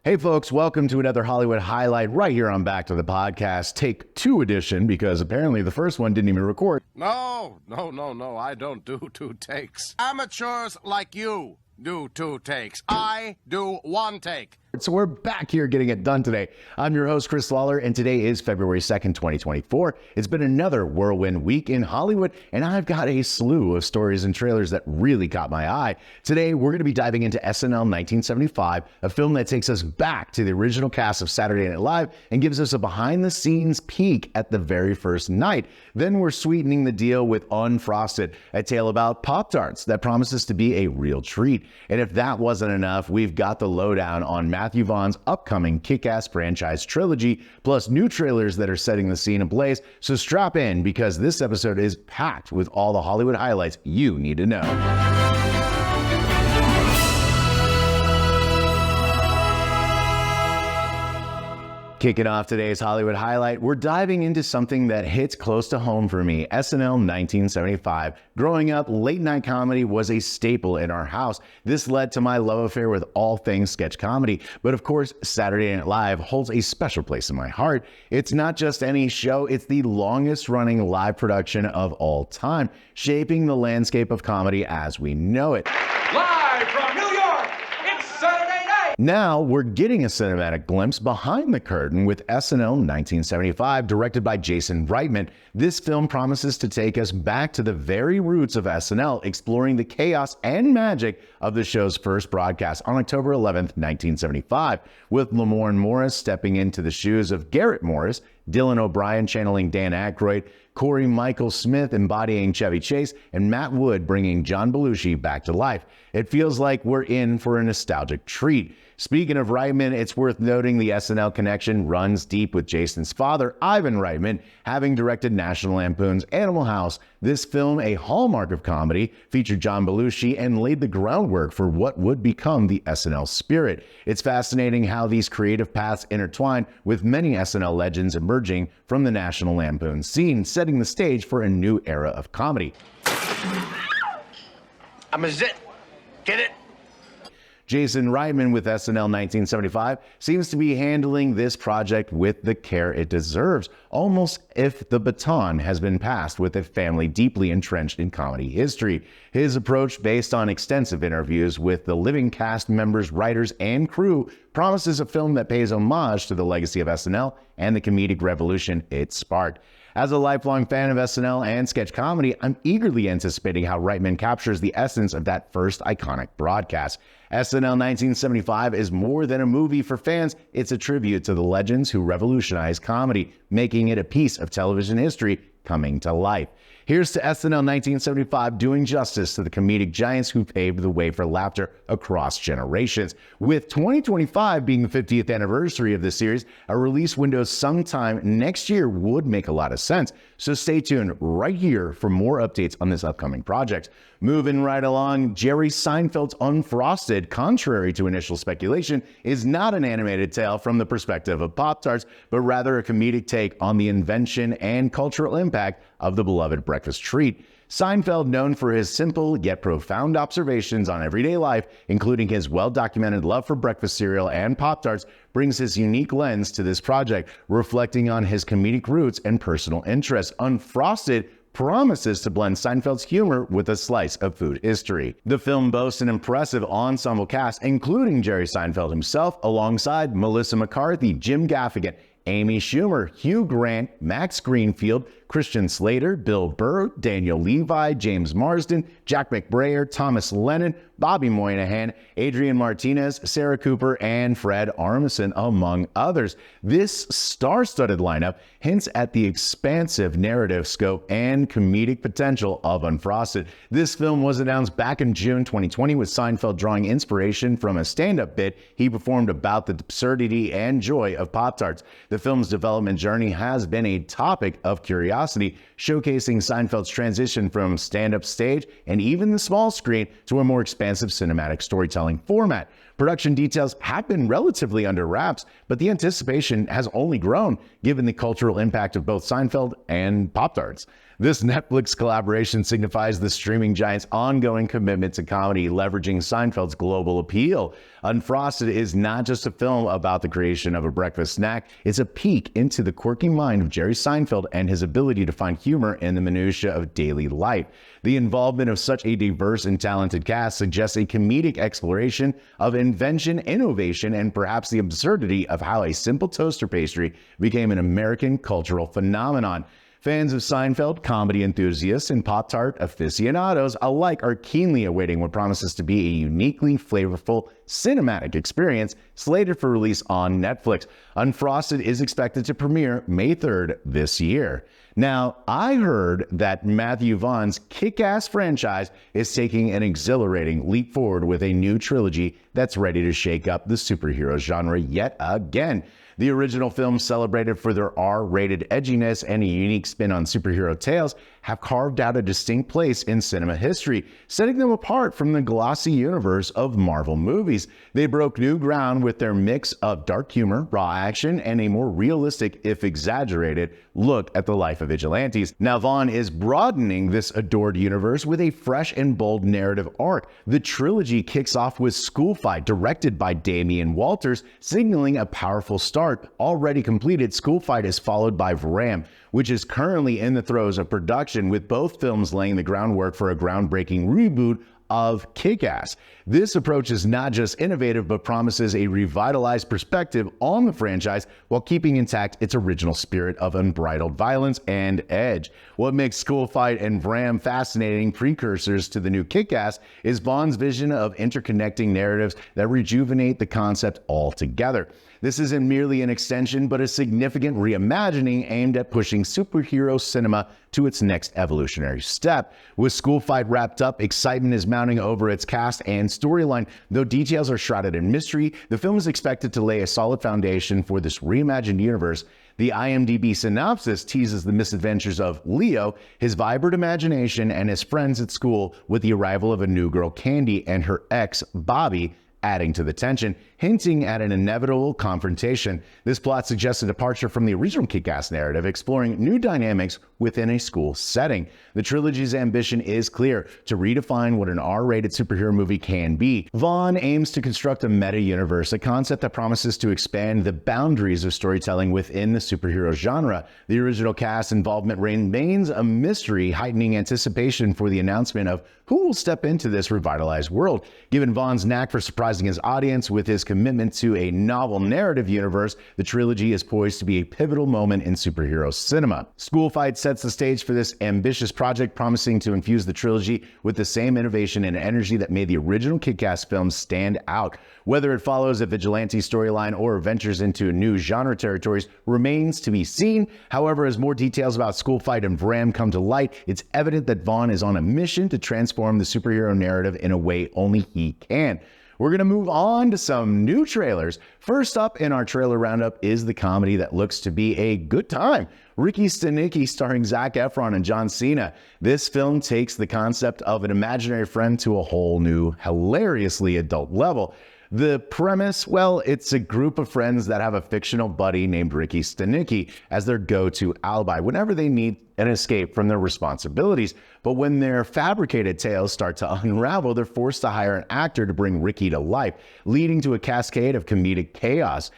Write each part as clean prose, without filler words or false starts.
Hey folks, welcome to another Hollywood highlight right here on Back to the Podcast, Take 2 edition, because apparently the first one didn't even record. No, I don't do 2 takes. Amateurs like you do 2 takes. I do 1 take. So we're back here getting it done today. I'm your host, Chris Lawler, and today is February 2nd, 2024. It's been another whirlwind week in Hollywood, and I've got a slew of stories and trailers that really caught my eye. Today, we're going to be diving into SNL 1975, a film that takes us back to the original cast of Saturday Night Live and gives us a behind-the-scenes peek at the very first night. Then we're sweetening the deal with Unfrosted, a tale about Pop-Tarts that promises to be a real treat. And if that wasn't enough, we've got the lowdown on Matthew Vaughn's upcoming Kick-Ass franchise trilogy, plus new trailers that are setting the scene ablaze. So strap in, because this episode is packed with all the Hollywood highlights you need to know. Kicking off today's Hollywood highlight, we're diving into something that hits close to home for me, SNL 1975. Growing up, late night comedy was a staple in our house. This led to my love affair with all things sketch comedy. But of course, Saturday Night Live holds a special place in my heart. It's not just any show, it's the longest running live production of all time, shaping the landscape of comedy as we know it. Live from New York, it's Saturday night! Now we're getting a cinematic glimpse behind the curtain with SNL 1975, directed by Jason Reitman. This film promises to take us back to the very roots of SNL, exploring the chaos and magic of the show's first broadcast on October 11th, 1975, with Lamorne Morris stepping into the shoes of Garrett Morris, Dylan O'Brien channeling Dan Aykroyd, Cory Michael Smith embodying Chevy Chase, and Matt Wood bringing John Belushi back to life. It feels like we're in for a nostalgic treat. Speaking of Reitman, it's worth noting the SNL connection runs deep with Jason's father, Ivan Reitman, having directed National Lampoon's Animal House. This film, a hallmark of comedy, featured John Belushi and laid the groundwork for what would become the SNL spirit. It's fascinating how these creative paths intertwine, with many SNL legends emerging from the National Lampoon scene, setting the stage for a new era of comedy. I'm a zit. Get it? Jason Reitman with SNL 1975 seems to be handling this project with the care it deserves, almost if the baton has been passed with a family deeply entrenched in comedy history. His approach, based on extensive interviews with the living cast members, writers, and crew, promises a film that pays homage to the legacy of SNL and the comedic revolution it sparked. As a lifelong fan of SNL and sketch comedy, I'm eagerly anticipating how Reitman captures the essence of that first iconic broadcast. SNL 1975 is more than a movie for fans. It's a tribute to the legends who revolutionized comedy, making it a piece of television history coming to life. Here's to SNL 1975 doing justice to the comedic giants who paved the way for laughter across generations. With 2025 being the 50th anniversary of the series, a release window sometime next year would make a lot of sense. So stay tuned right here for more updates on this upcoming project. Moving right along, Jerry Seinfeld's Unfrosted, contrary to initial speculation, is not an animated tale from the perspective of Pop-Tarts, but rather a comedic take on the invention and cultural impact of the beloved breakfast treat. Seinfeld, known for his simple yet profound observations on everyday life, including his well-documented love for breakfast cereal and Pop-Tarts, brings his unique lens to this project, reflecting on his comedic roots and personal interests. Unfrosted promises to blend Seinfeld's humor with a slice of food history. The film boasts an impressive ensemble cast, including Jerry Seinfeld himself, alongside Melissa McCarthy, Jim Gaffigan, Amy Schumer, Hugh Grant, Max Greenfield, Christian Slater, Bill Burr, Daniel Levi, James Marsden, Jack McBrayer, Thomas Lennon, Bobby Moynihan, Adrian Martinez, Sarah Cooper, and Fred Armisen, among others. This star-studded lineup hints at the expansive narrative scope and comedic potential of Unfrosted. This film was announced back in June 2020, with Seinfeld drawing inspiration from a stand-up bit he performed about the absurdity and joy of Pop-Tarts. The film's development journey has been a topic of curiosity, showcasing Seinfeld's transition from stand-up stage and even the small screen to a more expansive cinematic storytelling format. Production details have been relatively under wraps, but the anticipation has only grown given the cultural impact of both Seinfeld and Pop-Tarts. This Netflix collaboration signifies the streaming giant's ongoing commitment to comedy, leveraging Seinfeld's global appeal. Unfrosted is not just a film about the creation of a breakfast snack, it's a peek into the quirky mind of Jerry Seinfeld and his ability to find humor in the minutiae of daily life. The involvement of such a diverse and talented cast suggests a comedic exploration of invention, innovation, and perhaps the absurdity of how a simple toaster pastry became an American cultural phenomenon. Fans of Seinfeld, comedy enthusiasts, and Pop-Tart aficionados alike are keenly awaiting what promises to be a uniquely flavorful cinematic experience slated for release on Netflix. Unfrosted is expected to premiere May 3rd this year. Now, I heard that Matthew Vaughn's Kick-Ass franchise is taking an exhilarating leap forward with a new trilogy that's ready to shake up the superhero genre yet again. The original films, celebrated for their R-rated edginess and a unique spin on superhero tales, have carved out a distinct place in cinema history, setting them apart from the glossy universe of Marvel movies. They broke new ground with their mix of dark humor, raw action, and a more realistic, if exaggerated, look at the life of vigilantes. Now, Vaughn is broadening this adored universe with a fresh and bold narrative arc. The trilogy kicks off with School Fight, directed by Damian Walters, signaling a powerful start. Already completed, School Fight is followed by Vram, which is currently in the throes of production, with both films laying the groundwork for a groundbreaking reboot of Kick-Ass. This approach is not just innovative, but promises a revitalized perspective on the franchise while keeping intact its original spirit of unbridled violence and edge. What makes School Fight and Vram fascinating precursors to the new Kick-Ass is Vaughn's vision of interconnecting narratives that rejuvenate the concept altogether. This isn't merely an extension, but a significant reimagining aimed at pushing superhero cinema to its next evolutionary step. With School Fight wrapped up, excitement is mounting over its cast and storyline. Though details are shrouded in mystery, the film is expected to lay a solid foundation for this reimagined universe. The IMDb synopsis teases the misadventures of Leo, his vibrant imagination, and his friends at school, with the arrival of a new girl, Candy, and her ex, Bobby, adding to the tension, hinting at an inevitable confrontation. This plot suggests a departure from the original Kick-Ass narrative, exploring new dynamics within a school setting. The trilogy's ambition is clear: to redefine what an R-rated superhero movie can be. Vaughn aims to construct a meta-universe, a concept that promises to expand the boundaries of storytelling within the superhero genre. The original cast involvement remains a mystery, heightening anticipation for the announcement of who will step into this revitalized world. Given Vaughn's knack for surprising his audience with his commitment to a novel narrative universe, the trilogy is poised to be a pivotal moment in superhero cinema. School Fight sets the stage for this ambitious project, promising to infuse the trilogy with the same innovation and energy that made the original Kick-Ass films stand out. Whether it follows a vigilante storyline or ventures into new genre territories remains to be seen. However, as more details about School Fight and Vram come to light, it's evident that Vaughn is on a mission to transform the superhero narrative in a way only he can. We're going to move on to some new trailers. First up in our trailer roundup is the comedy that looks to be a good time. Ricky Stanicky, starring Zac Efron and John Cena. This film takes the concept of an imaginary friend to a whole new, hilariously adult level. The premise, well, it's a group of friends that have a fictional buddy named Ricky Stanicky as their go-to alibi whenever they need an escape from their responsibilities. But when their fabricated tales start to unravel, they're forced to hire an actor to bring Ricky to life, leading to a cascade of comedic chaos.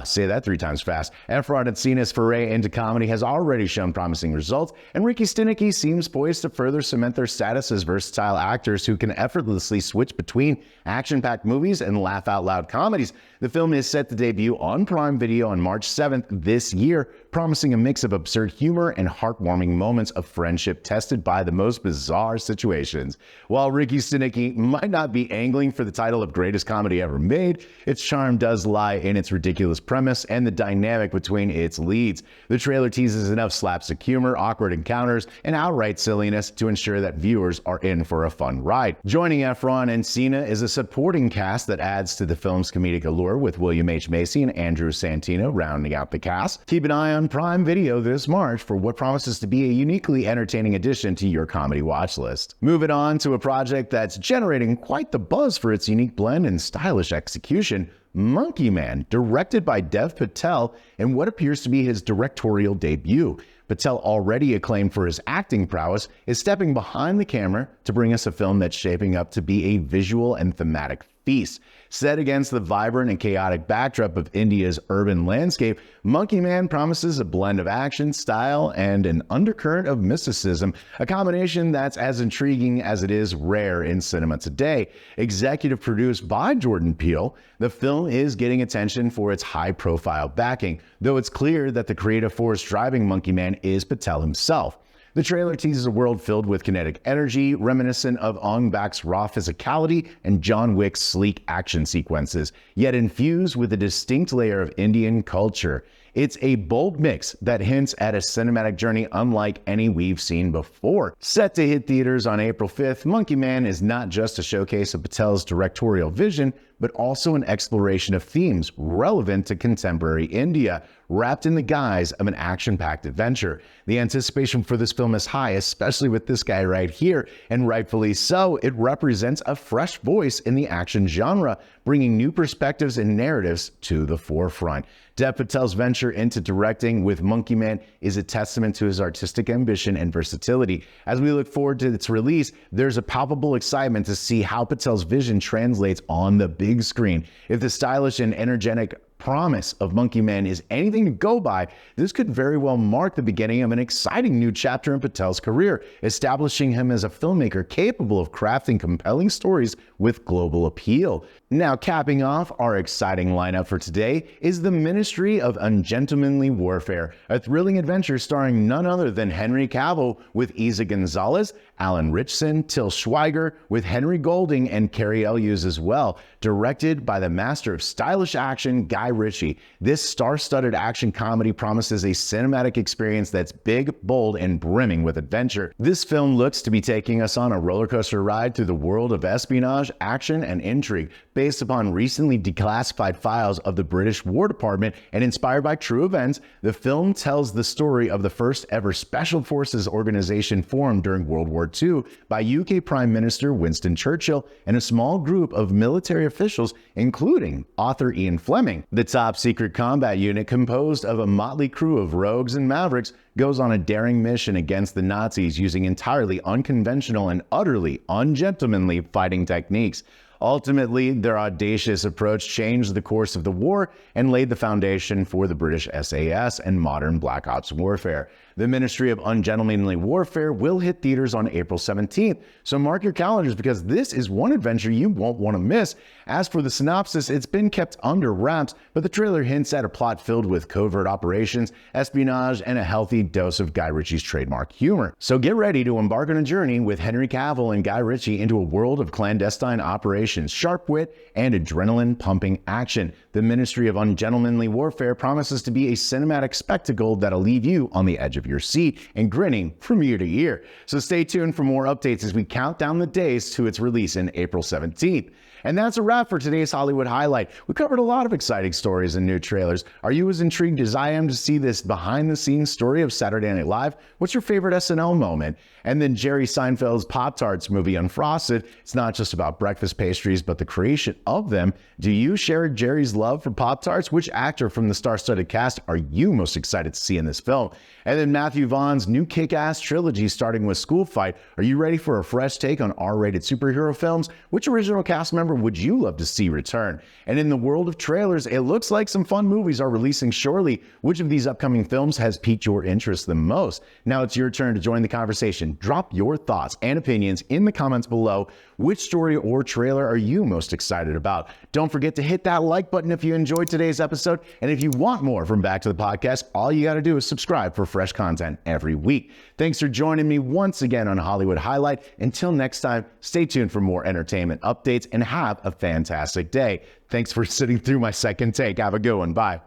Say that 3 times fast. Efron and Cena's foray into comedy has already shown promising results, and Ricky Stanicky seems poised to further cement their status as versatile actors who can effortlessly switch between action-packed movies and laugh-out-loud comedies. The film is set to debut on Prime Video on March 7th this year, promising a mix of absurd humor and heartwarming moments of friendship tested by the most bizarre situations. While Ricky Stanicky might not be angling for the title of greatest comedy ever made, its charm does lie in its ridiculous ridiculous premise and the dynamic between its leads. The trailer teases enough slapstick humor, awkward encounters, and outright silliness to ensure that viewers are in for a fun ride. Joining Efron and Cena is a supporting cast that adds to the film's comedic allure, with William H. Macy and Andrew Santino rounding out the cast. Keep an eye on Prime Video this March for what promises to be a uniquely entertaining addition to your comedy watch list. Moving on to a project that's generating quite the buzz for its unique blend and stylish execution, Monkey Man, directed by Dev Patel in what appears to be his directorial debut. Patel, already acclaimed for his acting prowess, is stepping behind the camera to bring us a film that's shaping up to be a visual and thematic feast. Set against the vibrant and chaotic backdrop of India's urban landscape, Monkey Man promises a blend of action, style, and an undercurrent of mysticism, a combination that's as intriguing as it is rare in cinema today. Executive produced by Jordan Peele, the film is getting attention for its high-profile backing, though it's clear that the creative force driving Monkey Man is Patel himself. The trailer teases a world filled with kinetic energy, reminiscent of Ong Bak's raw physicality and John Wick's sleek action sequences, yet infused with a distinct layer of Indian culture. It's a bold mix that hints at a cinematic journey unlike any we've seen before. Set to hit theaters on April 5th, Monkey Man is not just a showcase of Patel's directorial vision, but also an exploration of themes relevant to contemporary India, wrapped in the guise of an action-packed adventure. The anticipation for this film is high, especially with this guy right here, and rightfully so. It represents a fresh voice in the action genre, bringing new perspectives and narratives to the forefront. Dev Patel's venture into directing with Monkey Man is a testament to his artistic ambition and versatility. As we look forward to its release, there's a palpable excitement to see how Patel's vision translates on the big screen. If the stylish and energetic promise of Monkey Man is anything to go by, this could very well mark the beginning of an exciting new chapter in Patel's career, establishing him as a filmmaker capable of crafting compelling stories with global appeal. Now, capping off our exciting lineup for today is the Ministry of Ungentlemanly Warfare, a thrilling adventure starring none other than Henry Cavill with Isa Gonzalez, Alan Ritchson, Till Schweiger, with Henry Golding and Cary Elwes as well. Directed by the master of stylish action, Guy Ritchie, this star-studded action comedy promises a cinematic experience that's big, bold, and brimming with adventure. This film looks to be taking us on a roller coaster ride through the world of espionage, action, and intrigue, based upon recently declassified files of the British War Department and inspired by true events. The film tells the story of the first ever Special Forces organization formed during World War II by UK Prime Minister Winston Churchill and a small group of military officials, including author Ian Fleming. The top secret combat unit, composed of a motley crew of rogues and mavericks, goes on a daring mission against the Nazis using entirely unconventional and utterly ungentlemanly fighting techniques. Ultimately, their audacious approach changed the course of the war and laid the foundation for the British SAS and modern Black Ops warfare. The Ministry of Ungentlemanly Warfare will hit theaters on April 17th, so mark your calendars because this is one adventure you won't want to miss. As for the synopsis, it's been kept under wraps, but the trailer hints at a plot filled with covert operations, espionage, and a healthy dose of Guy Ritchie's trademark humor. So get ready to embark on a journey with Henry Cavill and Guy Ritchie into a world of clandestine operations, sharp wit, and adrenaline-pumping action. The Ministry of Ungentlemanly Warfare promises to be a cinematic spectacle that'll leave you on the edge of your seat and grinning from ear to ear. So stay tuned for more updates as we count down the days to its release in April 17th. And that's a wrap for today's Hollywood Highlight. We covered a lot of exciting stories and new trailers. Are you as intrigued as I am to see this behind-the-scenes story of Saturday Night Live? What's your favorite SNL moment? And then Jerry Seinfeld's Pop-Tarts movie, Unfrosted. It's not just about breakfast pastries, but the creation of them. Do you share Jerry's love for Pop-Tarts? Which actor from the star-studded cast are you most excited to see in this film? And then Matthew Vaughn's new Kick-Ass Trilogy, starting with School Fight. Are you ready for a fresh take on R-rated superhero films? Which original cast member would you love to see return? And in the world of trailers, it looks like some fun movies are releasing shortly. Which of these upcoming films has piqued your interest the most? Now it's your turn to join the conversation. Drop your thoughts and opinions in the comments below. Which story or trailer are you most excited about? Don't forget to hit that like button if you enjoyed today's episode. And if you want more from Back to the Podcast, all you got to do is subscribe for fresh content every week. Thanks for joining me once again on Hollywood Highlight. Until next time, stay tuned for more entertainment updates and how have a fantastic day. Thanks for sitting through my second take. Have a good one. Bye.